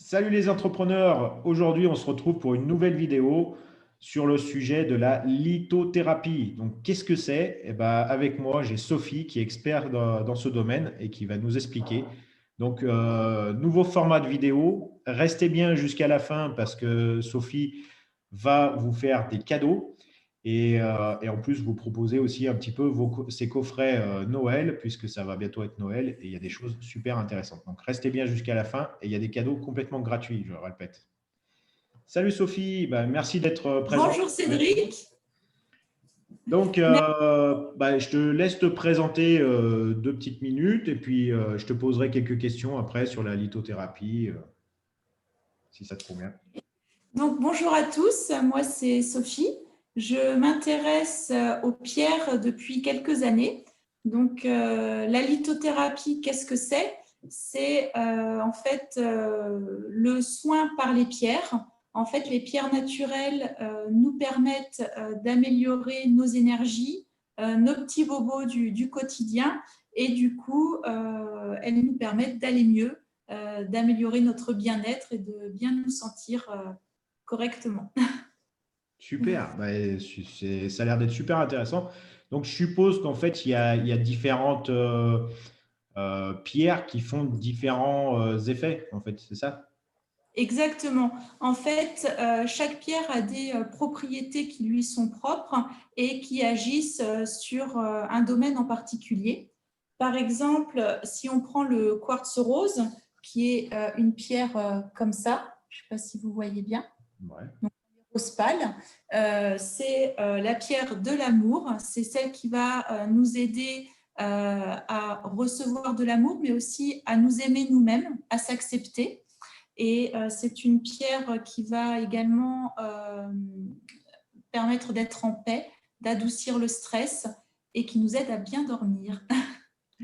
Salut les entrepreneurs, aujourd'hui on se retrouve pour une nouvelle vidéo sur le sujet de la lithothérapie. Donc qu'est-ce que c'est? Eh ben, avec moi j'ai Sophie qui est experte dans ce domaine et qui va nous expliquer. Donc nouveau format de vidéo, restez bien jusqu'à la fin parce que Sophie va vous faire des cadeaux et en plus vous proposer aussi un petit peu ces coffrets Noël puisque ça va bientôt être Noël et il y a des choses super intéressantes. Donc restez bien jusqu'à la fin et il y a des cadeaux complètement gratuits, je le répète. Salut Sophie, bah, merci d'être présente Bonjour avec nous. Cédric. Donc Mer- bah, je te laisse te présenter 2 petites minutes et puis je te poserai quelques questions après sur la lithothérapie si ça te convient. Donc, bonjour à tous, moi c'est Sophie. Je m'intéresse aux pierres depuis quelques années. Donc, la lithothérapie, qu'est-ce que c'est? C'est en fait le soin par les pierres. En fait, les pierres naturelles nous permettent d'améliorer nos énergies, nos petits bobos du quotidien et du coup, elles nous permettent d'aller mieux, d'améliorer notre bien-être et de bien nous sentir correctement. Super, bah, ça a l'air d'être super intéressant. Donc je suppose qu'en fait il y a différentes pierres qui font différents effets, en fait, c'est ça? Exactement. En fait, chaque pierre a des propriétés qui lui sont propres et qui agissent sur un domaine en particulier. Par exemple, si on prend le quartz rose, qui est une pierre comme ça, je ne sais pas si vous voyez bien, Ouais. donc rose pâle, c'est la pierre de l'amour, c'est celle qui va nous aider à recevoir de l'amour, mais aussi à nous aimer nous-mêmes, à s'accepter. Et c'est une pierre qui va également permettre d'être en paix, d'adoucir le stress et qui nous aide à bien dormir.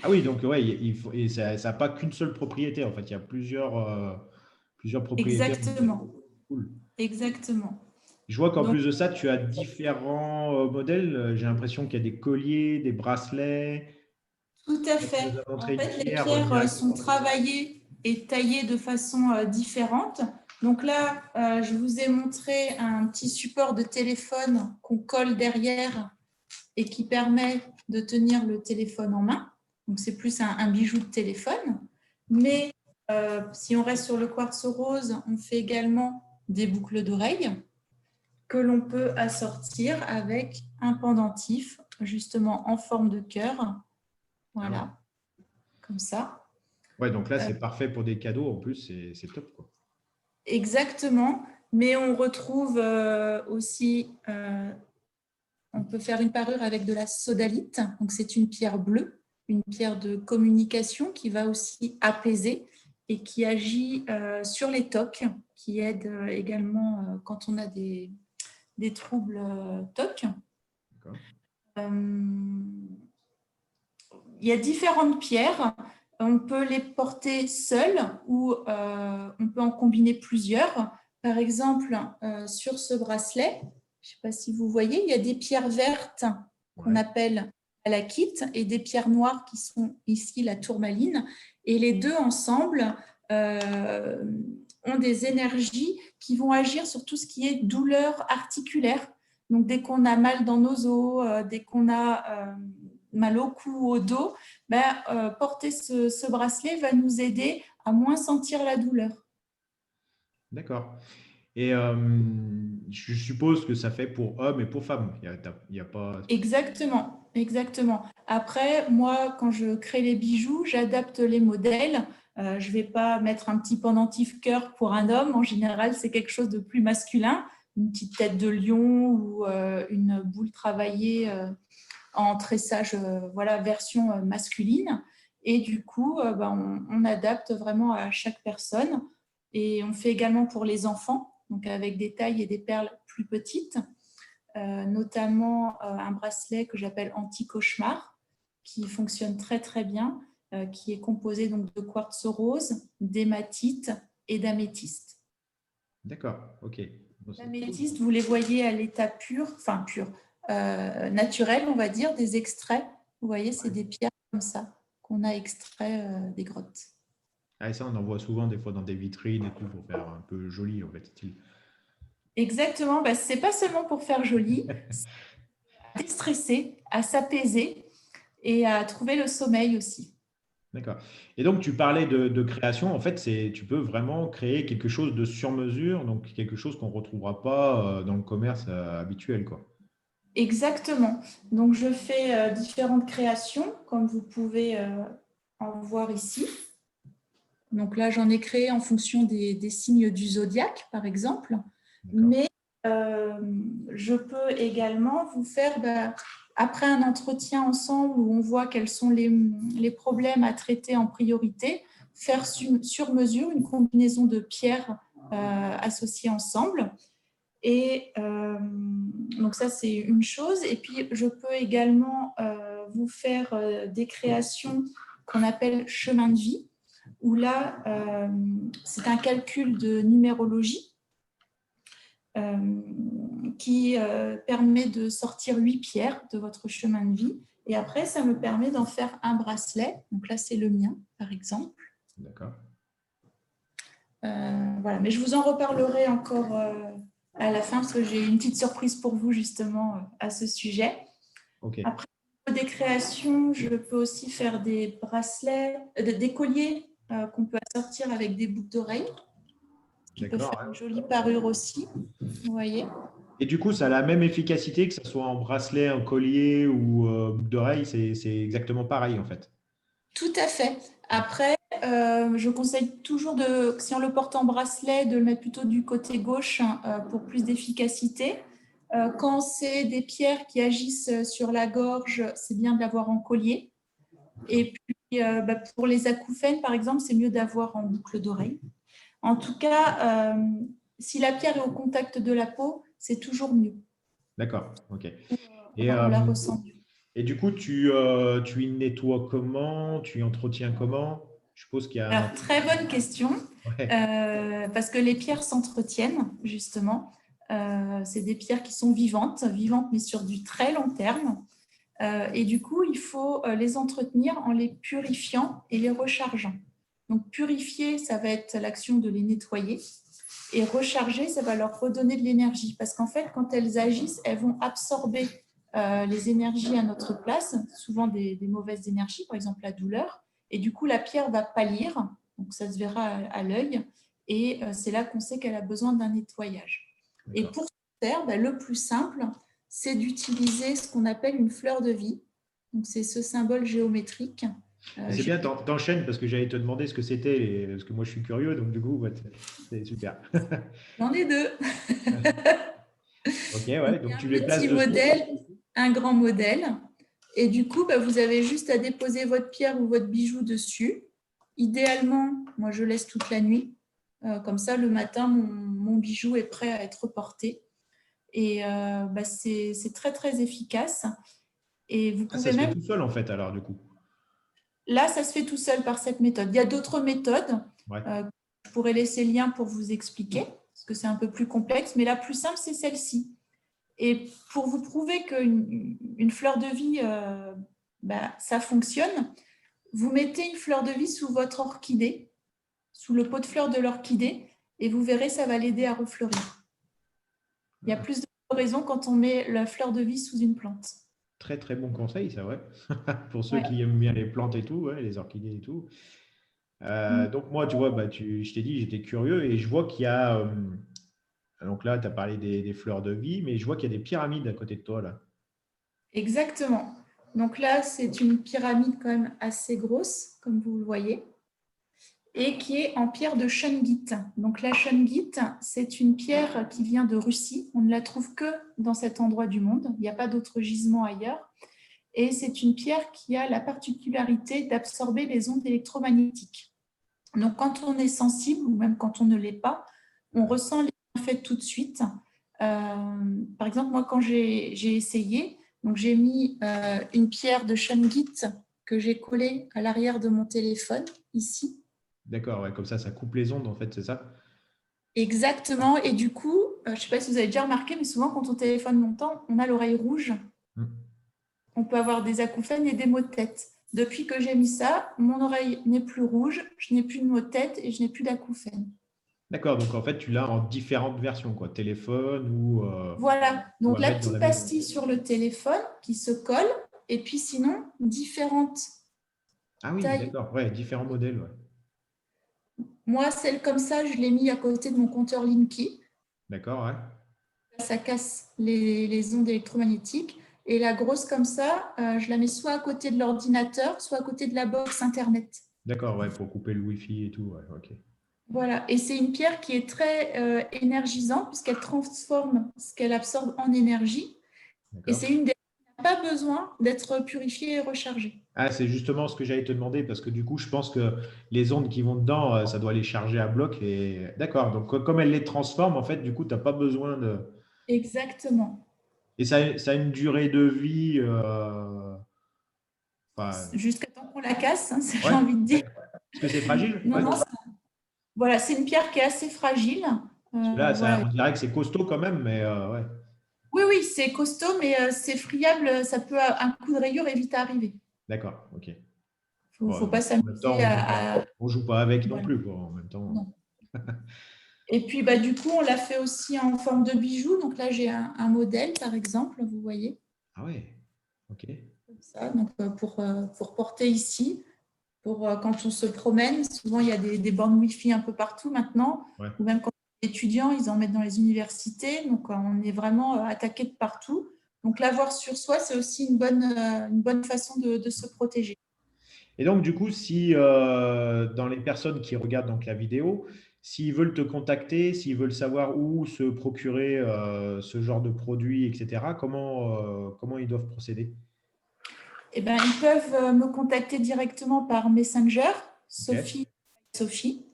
Ah oui, donc ouais, et ça n'a pas qu'une seule propriété, en fait, il y a plusieurs propriétés. Exactement, Cool. exactement. Je vois qu'en Donc, plus de ça, tu as différents modèles. J'ai l'impression qu'il y a des colliers, des bracelets. tout à Là, tu fait. nous as En montré une fait, les pierre pierres sont directement. travaillées et taillées de façon différente. Donc là, je vous ai montré un petit support de téléphone qu'on colle derrière et qui permet de tenir le téléphone en main. Donc, c'est plus un bijou de téléphone. Mais si on reste sur le quartz rose, on fait également des boucles d'oreilles que l'on peut assortir avec un pendentif, justement en forme de cœur. Ah ouais. Voilà, comme ça. Ouais, donc là, Euh, c'est parfait pour des cadeaux. En plus, c'est top, quoi. exactement. Mais on retrouve aussi, on peut faire une parure avec de la sodalite. Donc, c'est une pierre bleue, une pierre de communication qui va aussi apaiser et qui agit sur les TOC, qui aide également quand on a des troubles TOC. D'accord. Il y a différentes pierres. On peut les porter seules ou on peut en combiner plusieurs. Par exemple, sur ce bracelet, je ne sais pas si vous voyez, il y a des pierres vertes qu'on Ouais. appelle malachite et des pierres noires qui sont ici la tourmaline. Et les deux ensemble euh, ont des énergies qui vont agir sur tout ce qui est douleur articulaire. Donc, dès qu'on a mal dans nos os, dès qu'on a mal au cou ou au dos, ben, porter ce bracelet va nous aider à moins sentir la douleur. D'accord. Et je suppose que ça fait pour hommes et pour femmes. Il y a pas. Exactement, exactement. Après, moi, quand je crée les bijoux, j'adapte les modèles. Je ne vais pas mettre un petit pendentif cœur pour un homme. En général, c'est quelque chose de plus masculin, une petite tête de lion ou une boule travaillée en tressage, voilà, version masculine. Et du coup, on adapte vraiment à chaque personne. Et on fait également pour les enfants, donc avec des tailles et des perles plus petites, notamment un bracelet que j'appelle anti-cauchemar, qui fonctionne très très bien, qui est composé donc de quartz rose, d'hématite et d'améthyste. D'accord. Ok. Bon, c'est cool. L'améthyste, vous les voyez à l'état pur, enfin pur, naturel, on va dire, des extraits. Vous voyez, c'est des pierres comme ça qu'on a extraits des grottes. Ah, et ça, on en voit souvent des fois dans des vitrines et tout pour faire un peu joli en fait, style. Exactement, bah, ce n'est pas seulement pour faire joli, c'est à déstresser, à s'apaiser et à trouver le sommeil aussi. D'accord. Et donc, tu parlais de création. En fait, tu peux vraiment créer quelque chose de sur mesure, donc quelque chose qu'on ne retrouvera pas dans le commerce habituel, quoi. Exactement. Donc, je fais différentes créations, comme vous pouvez en voir ici. Donc là, j'en ai créé en fonction des signes du zodiaque, par exemple. D'accord. Mais euh, je peux également vous faire, après un entretien ensemble où on voit quels sont les problèmes à traiter en priorité, faire sur mesure une combinaison de pierres associées ensemble. Et donc ça, c'est une chose. Et puis, je peux également vous faire des créations qu'on appelle chemin de vie, où là, c'est un calcul de numérologie euh, qui permet de sortir 8 pierres de votre chemin de vie. Et après, ça me permet d'en faire un bracelet. Donc là, c'est le mien, par exemple. D'accord. Voilà. Mais je vous en reparlerai encore à la fin parce que j'ai une petite surprise pour vous justement à ce sujet. Ok. Après, des créations, je peux aussi faire des bracelets, des colliers qu'on peut assortir avec des boucles d'oreilles, qui peuvent D'accord. faire une Ouais. jolie parure aussi. Vous voyez? Et du coup, ça a la même efficacité que ce soit en bracelet, en collier ou boucle d'oreille, c'est exactement pareil en fait. Tout à fait. Après, je conseille toujours si on le porte en bracelet, de le mettre plutôt du côté gauche pour plus d'efficacité. Quand c'est des pierres qui agissent sur la gorge, c'est bien de l'avoir en collier. Et puis, pour les acouphènes, par exemple, c'est mieux d'avoir en boucle d'oreille. En tout cas, si la pierre est au contact de la peau, c'est toujours mieux. D'accord. Ok. Et, On la euh, ressent mieux. et du coup, tu y nettoies comment? Tu y entretiens comment? Je suppose qu'il y a un. Alors, très bonne question, Ouais. parce que les pierres s'entretiennent, justement. C'est des pierres qui sont vivantes, vivantes, mais sur du très long terme. Et du coup, il faut les entretenir en les purifiant et les rechargeant. Donc, purifier, ça va être l'action de les nettoyer. Et recharger, ça va leur redonner de l'énergie. Parce qu'en fait, quand elles agissent, elles vont absorber les énergies à notre place, souvent des mauvaises énergies, par exemple la douleur. Et du coup, la pierre va pâlir, donc ça se verra à l'œil. Et c'est là qu'on sait qu'elle a besoin d'un nettoyage. Et D'accord. pour ce faire, le plus simple, c'est d'utiliser ce qu'on appelle une fleur de vie. Donc, c'est ce symbole géométrique. C'est bien, t'enchaînes parce que j'allais te demander ce que c'était, parce que moi je suis curieux, donc du coup, ouais, c'est super. J'en ai deux. Ok, Donc, ouais, il y donc a tu un les places petit dessus. modèle, un grand modèle. Et du coup, vous avez juste à déposer votre pierre ou votre bijou dessus. Idéalement, moi, je laisse toute la nuit. Comme ça, le matin, mon bijou est prêt à être porté. Et c'est très, très efficace. Et vous Ah, ça pouvez se fait même... tout seul en fait, alors du coup. Là, ça se fait tout seul par cette méthode. Il y a d'autres méthodes. Ouais. Euh, je pourrais laisser le lien pour vous expliquer, parce que c'est un peu plus complexe. Mais la plus simple, c'est celle-ci. Et pour vous prouver qu'une fleur de vie, ça fonctionne, vous mettez une fleur de vie sous votre orchidée, sous le pot de fleurs de l'orchidée, et vous verrez, ça va l'aider à refleurir. Il y a plus de raison quand on met la fleur de vie sous une plante. Très très bon conseil, c'est vrai. Pour ceux Ouais. qui aiment bien les plantes et tout, ouais, les orchidées et tout. Donc moi, tu vois, je t'ai dit, j'étais curieux et je vois qu'il y a. Donc là, tu as parlé des fleurs de vie, mais je vois qu'il y a des pyramides à côté de toi là. Exactement. Donc là, c'est une pyramide quand même assez grosse, comme vous le voyez, et qui est en pierre de shungite. Donc la shungite, c'est une pierre qui vient de Russie. On ne la trouve que dans cet endroit du monde. Il n'y a pas d'autres gisements ailleurs. Et c'est une pierre qui a la particularité d'absorber les ondes électromagnétiques. Donc quand on est sensible, ou même quand on ne l'est pas, on ressent les bienfaits tout de suite. Par exemple, moi, quand j'ai essayé, donc j'ai mis une pierre de shungite que j'ai collée à l'arrière de mon téléphone, ici. D'accord, ouais, comme ça coupe les ondes en fait, c'est ça? Exactement. Et du coup, je ne sais pas si vous avez déjà remarqué, mais souvent, quand on téléphone longtemps, on a l'oreille rouge. Mm. On peut avoir des acouphènes et des maux de tête. Depuis que j'ai mis ça, mon oreille n'est plus rouge, je n'ai plus de maux de tête et je n'ai plus d'acouphènes. D'accord, donc en fait, tu l'as en différentes versions, quoi. Téléphone ou Voilà, on donc va la mettre dans petite la maison. pastille sur le téléphone qui se colle, et puis sinon, différentes Ah oui, tailles. d'accord, ouais, différents modèles, ouais. Moi, celle comme ça, je l'ai mis à côté de mon compteur Linky. D'accord, ouais. Ça casse les ondes électromagnétiques. Et la grosse comme ça, je la mets soit à côté de l'ordinateur, soit à côté de la box Internet. D'accord, ouais, pour couper le Wi-Fi et tout, ouais, ok. Voilà, et c'est une pierre qui est très énergisante puisqu'elle transforme ce qu'elle absorbe en énergie. Et D'accord. c'est une des qui n'a pas besoin d'être purifiée et rechargée. Ah, c'est justement ce que j'allais te demander parce que du coup, je pense que les ondes qui vont dedans, ça doit les charger à bloc. Et d'accord, donc comme elle les transforme, en fait, du coup, tu n'as pas besoin de. Exactement. Et ça a une durée de vie. Enfin, Jusqu'à temps qu'on la casse, hein, j'ai ouais, envie de dire. d'accord. Est-ce que c'est fragile? Non, Ouais. non, voilà, c'est une pierre qui est assez fragile. Parce que là, Voilà. on dirait que c'est costaud quand même, mais ouais. Oui, oui, c'est costaud, mais c'est friable. Ça peut, un coup de rayure, et vite arriver. D'accord, ok. Faut Bon, pas en même temps, s'amuser à… on joue pas avec non Voilà, plus, quoi, en même temps. non. Et puis, bah, du coup, on l'a fait aussi en forme de bijou. Donc là, j'ai un modèle, par exemple, vous voyez, Ah ouais, ok. comme ça. Donc, pour porter ici, pour quand on se promène. Souvent, il y a des bornes Wi-Fi un peu partout maintenant, Ouais. ou même quand on est étudiant, ils en mettent dans les universités. Donc, on est vraiment attaqué de partout. Donc, l'avoir sur soi, c'est aussi une bonne façon de se protéger. Et donc, du coup, si dans les personnes qui regardent donc la vidéo, s'ils veulent te contacter, s'ils veulent savoir où se procurer ce genre de produit, etc., comment ils doivent procéder? Eh ben, ils peuvent me contacter directement par Messenger, Ok. Sophie.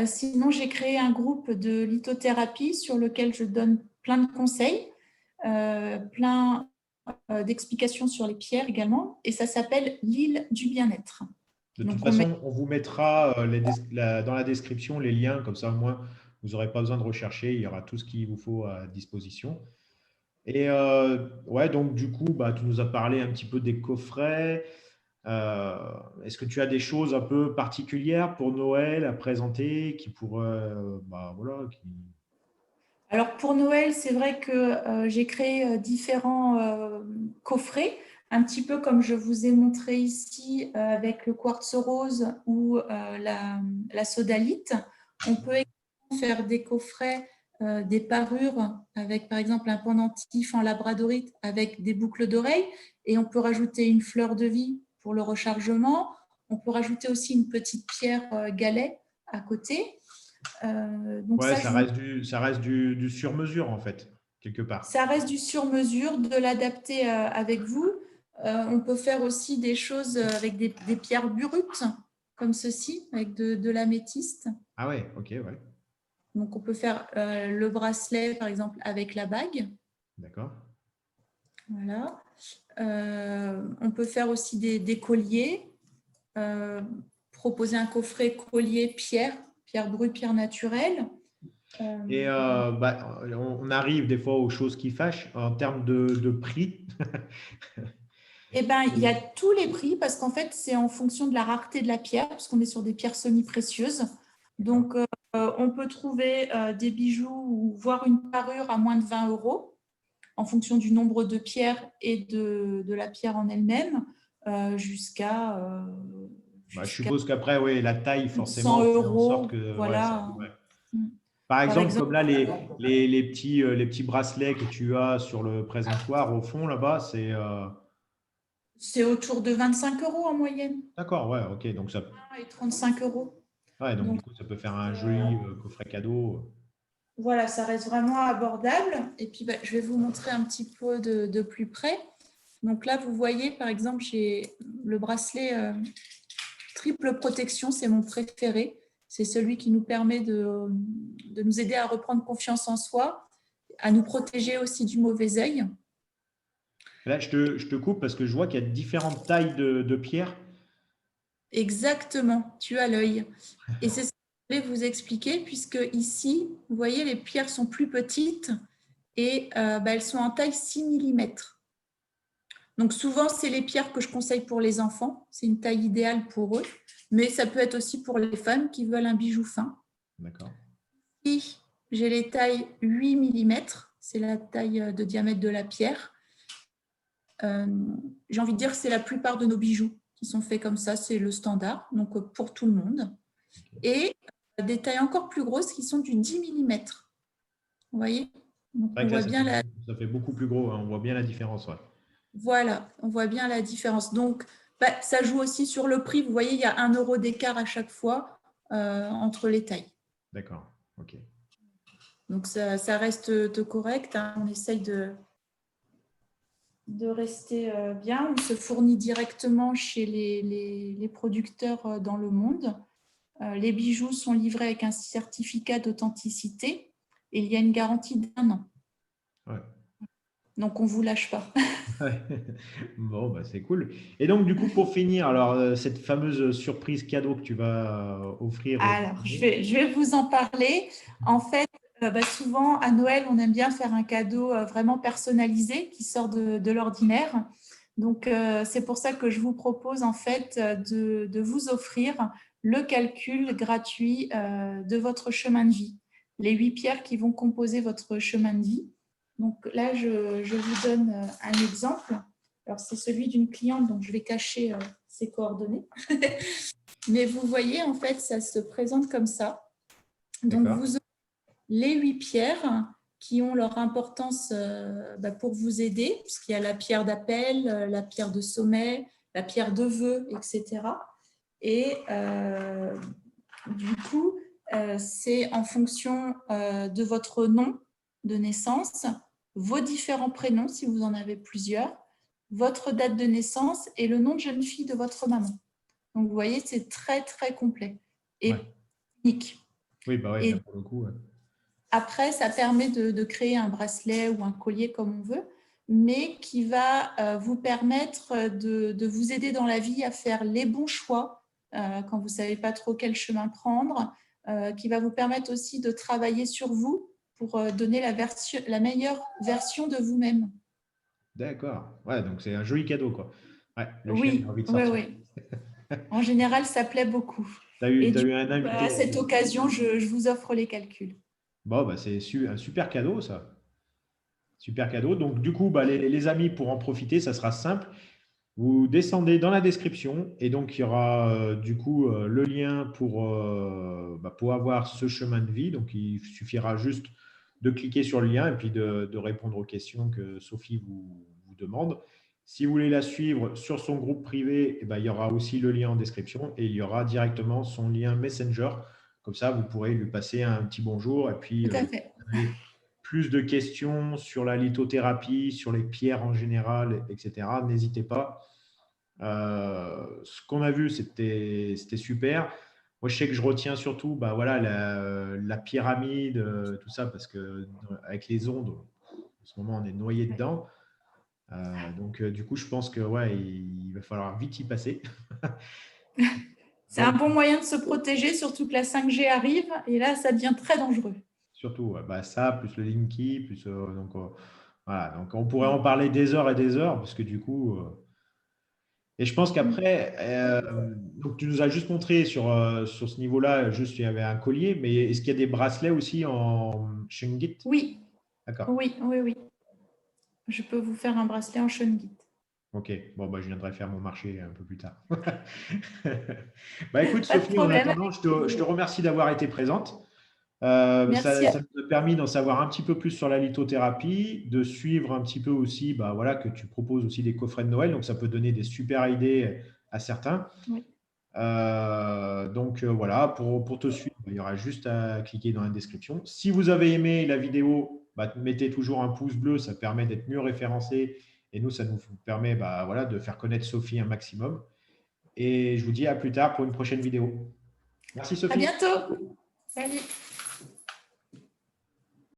Sinon, j'ai créé un groupe de lithothérapie sur lequel je donne plein de conseils, plein d'explications sur les pierres également, et ça s'appelle l'île du bien-être. De toute Donc, on met… façon, on vous mettra dans la description les liens, comme ça au moins vous n'aurez pas besoin de rechercher, il y aura tout ce qu'il vous faut à disposition. Et ouais, donc du coup, bah, tu nous as parlé un petit peu des coffrets. Euh, Est-ce que tu as des choses un peu particulières pour Noël à présenter qui pourraient, bah, voilà, Alors, pour Noël, c'est vrai que j'ai créé différents coffrets, un petit peu comme je vous ai montré ici avec le quartz rose ou la sodalite. On peut également faire des coffrets, des parures avec par exemple un pendentif en labradorite avec des boucles d'oreilles, et on peut rajouter une fleur de vie pour le rechargement. On peut rajouter aussi une petite pierre galet à côté. Donc ouais, ça, ça reste du sur-mesure en fait, quelque part. ça reste du sur-mesure, de l'adapter avec vous. On peut faire aussi des choses avec des pierres brutes, comme ceci, avec de l'améthyste. Ah ouais, ok, ouais, Donc, on peut faire le bracelet, par exemple, avec la bague. d'accord. Voilà. On peut faire aussi des colliers, euh, proposer un coffret collier pierre brute, pierre naturelle. Et bah, on arrive des fois aux choses qui fâchent en termes de prix. Eh ben, il y a tous les prix parce qu'en fait, c'est en fonction de la rareté de la pierre, parce qu'on est sur des pierres semi-précieuses. D'accord. Donc, on peut trouver des bijoux ou voire une parure à moins de 20 euros en fonction du nombre de pierres et de la pierre en elle-même, jusqu'à Bah, je jusqu'à suppose qu'après, oui, la taille, 100 forcément, fait en sorte euros. que ouais, ça. Voilà. Ouais. Par Par exemple, exemple, comme là, les petits bracelets que tu as sur le présentoir au fond là-bas, c'est. c'est autour de 25 euros en moyenne, D'accord, ouais, ok. Donc, et 35 euros. ouais, donc Donc, du coup, ça peut faire un joli coffret cadeau. voilà, ça reste vraiment abordable. Et puis, bah, je vais vous montrer un petit peu de plus près. Donc là, vous voyez, par exemple, j'ai le bracelet triple protection, c'est mon préféré. C'est celui qui nous permet de nous aider à reprendre confiance en soi, à nous protéger aussi du mauvais œil. Là, je te coupe parce que je vois qu'il y a différentes tailles de pierres. Exactement, tu as l'œil. Et c'est ce que je voulais vous expliquer, puisque ici, vous voyez, les pierres sont plus petites et bah, elles sont en taille 6 mm. Donc souvent, c'est les pierres que je conseille pour les enfants. C'est une taille idéale pour eux. Mais ça peut être aussi pour les femmes qui veulent un bijou fin. D'accord. Ici, j'ai les tailles 8 mm. C'est la taille de diamètre de la pierre. J'ai envie de dire que c'est la plupart de nos bijoux qui sont faits comme ça. C'est le standard, donc pour tout le monde. Et des tailles encore plus grosses qui sont du 10 mm. Vous voyez? Donc, C'est vrai on que là, voit bien ça fait beaucoup plus gros, hein. On voit bien la différence. Ouais. Voilà, on voit bien la différence. Donc, ça joue aussi sur le prix. Vous voyez, il y a 1 euro d'écart à chaque fois entre les tailles. D'accord. OK. Donc, ça reste correct. Hein. On essaye de rester bien. On se fournit directement chez les producteurs dans le monde. Les bijoux sont livrés avec un certificat d'authenticité et il y a une garantie d'1 an. Ouais. Donc, on ne vous lâche pas. Bon, bah, c'est cool. Et donc, du coup, pour finir, alors, cette fameuse surprise cadeau que tu vas offrir aux Alors, je abonnés. vais vous en parler. En fait, souvent à Noël, on aime bien faire un cadeau vraiment personnalisé qui sort de l'ordinaire. Donc, c'est pour ça que je vous propose en fait de vous offrir le calcul gratuit de votre chemin de vie. Les 8 pierres qui vont composer votre chemin de vie. Donc là, je vous donne un exemple. Alors, c'est celui d'une cliente, donc je vais cacher ses coordonnées. Mais vous voyez, en fait, ça se présente comme ça. Donc, D'accord. vous avez les 8 pierres qui ont leur importance pour vous aider, puisqu'il y a la pierre d'appel, la pierre de sommet, la pierre de vœux, etc. Et du coup, c'est en fonction de votre nom de naissance, vos différents prénoms, si vous en avez plusieurs, votre date de naissance et le nom de jeune fille de votre maman. Donc, vous voyez, c'est très, très complet et Ouais. unique. Oui, bah ouais, Et là, pour le coup. Ouais. après, ça permet de créer un bracelet ou un collier comme on veut, mais qui va vous permettre de vous aider dans la vie à faire les bons choix quand vous ne savez pas trop quel chemin prendre, qui va vous permettre aussi de travailler sur vous pour donner la meilleure version de vous-même. D'accord. Ouais, donc c'est un joli cadeau, quoi. Ouais, le chien il a Oui, envie de oui, sortir. oui. En général, ça plaît beaucoup. Et T'as du eu un coup, à invité. cette occasion, je vous offre les calculs. Bon, bah, c'est un super cadeau, ça. Super cadeau. Donc, du coup, bah, les amis, pour en profiter, ça sera simple. Vous descendez dans la description et donc il y aura du coup le lien pour avoir ce chemin de vie. Donc, il suffira juste de cliquer sur le lien et puis de répondre aux questions que Sophie vous demande. Si vous voulez la suivre sur son groupe privé, eh ben, il y aura aussi le lien en description et il y aura directement son lien Messenger. Comme ça, vous pourrez lui passer un petit bonjour et puis Tout à fait. vous avez plus de questions sur la lithothérapie, sur les pierres en général, etc. N'hésitez pas. Ce qu'on a vu, c'était super. Moi, je sais que je retiens surtout bah, voilà, la pyramide, tout ça, parce que avec les ondes, en ce moment, on est noyé dedans. Donc, du coup, je pense que ouais, il va falloir vite y passer. C'est un Donc, bon moyen de se protéger, surtout que la 5G arrive et là, ça devient très dangereux. surtout, ouais, bah, ça, plus le Linky, plus voilà. Donc, on pourrait en parler des heures et des heures, parce que du coup, et je pense qu'après, donc tu nous as juste montré sur ce niveau-là, juste il y avait un collier, mais est-ce qu'il y a des bracelets aussi en Shungit? Oui, D'accord. oui, oui, oui. Je peux vous faire un bracelet en shungite. Ok. Bon, bah, je viendrai faire mon marché un peu plus tard. Bah, écoute, Pas de Sophie, en problème. attendant, je te remercie d'avoir été présente. Merci. Ça nous a permis d'en savoir un petit peu plus sur la lithothérapie, de suivre un petit peu aussi, bah, voilà, que tu proposes aussi des coffrets de Noël, donc ça peut donner des super idées à certains. Oui. Donc voilà, pour te suivre, il y aura juste à cliquer dans la description. Si vous avez aimé la vidéo, bah, mettez toujours un pouce bleu, ça permet d'être mieux référencé et nous, ça nous permet bah, voilà, de faire connaître Sophie un maximum. Et je vous dis à plus tard pour une prochaine vidéo. Merci À Sophie. bientôt. Salut.